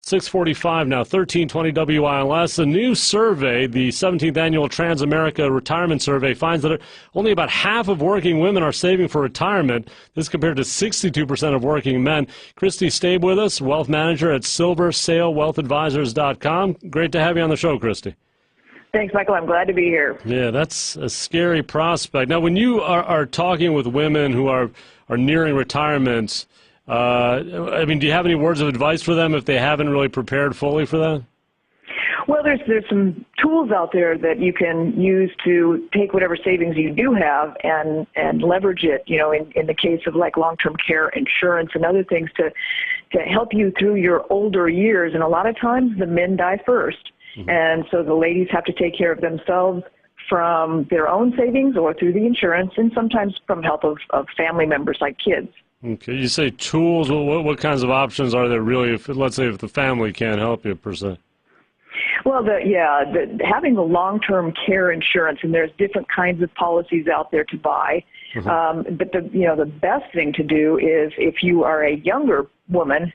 6:45 now, 1320 WILS. A new survey, the 17th Annual Transamerica Retirement Survey, finds that only about half of working women are saving for retirement. This compared to 62% of working men. Christy Stabe with us, wealth manager at SilverSailWealthAdvisors.com. Great to have you on the show, Christy. Thanks, Michael. I'm glad to be here. Yeah, that's a scary prospect. Now, when you are talking with women who are nearing retirement, do you have any words of advice for them if they haven't really prepared fully for that? Well, there's some tools out there that you can use to take whatever savings you do have and leverage it, in the case of like long-term care insurance and other things to help you through your older years. And a lot of times the men die first. Mm-hmm. And so the ladies have to take care of themselves from their own savings or through the insurance, and sometimes from help of family members like kids. Okay, you say tools. What kinds of options are there really, let's say if the family can't help you per se? Well, having the long-term care insurance, and there's different kinds of policies out there to buy. Mm-hmm. But the best thing to do is if you are a younger woman,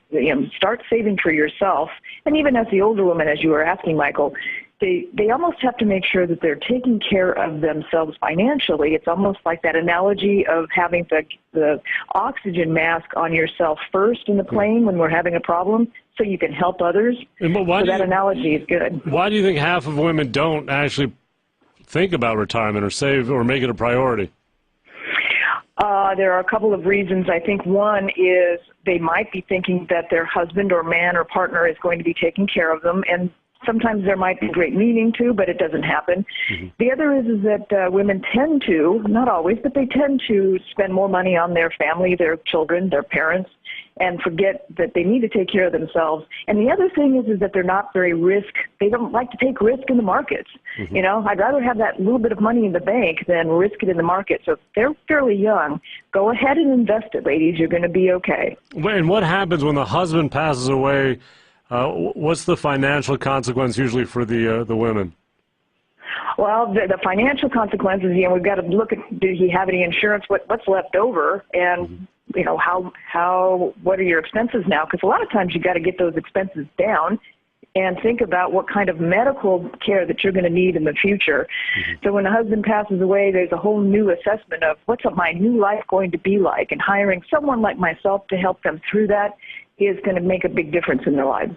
start saving for yourself. And even as the older woman, as you were asking, Michael, they almost have to make sure that they're taking care of themselves financially. It's almost like that analogy of having the oxygen mask on yourself first in the plane when we're having a problem so you can help others. So that analogy is good. Why do you think half of women don't actually think about retirement or save or make it a priority? There are a couple of reasons. I think one is they might be thinking that their husband or man or partner is going to be taking care of them, and sometimes there might be great meaning to, but it doesn't happen. Mm-hmm. The other is that women tend to, not always, but they tend to spend more money on their family, their children, their parents, and forget that they need to take care of themselves. And the other thing is that they're not very they don't like to take risk in the markets. Mm-hmm. I'd rather have that little bit of money in the bank than risk it in the market. So if they're fairly young, go ahead and invest it, ladies. You're going to be okay. And what happens when the husband passes away? What's the financial consequence usually for the women? Well, the financial consequences, we've got to look at, did he have any insurance, what's left over, and, what are your expenses now? Because a lot of times you got to get those expenses down and think about what kind of medical care that you're going to need in the future. Mm-hmm. So when the husband passes away, there's a whole new assessment of what's my new life going to be like, and hiring someone like myself to help them through that is going to make a big difference in their lives.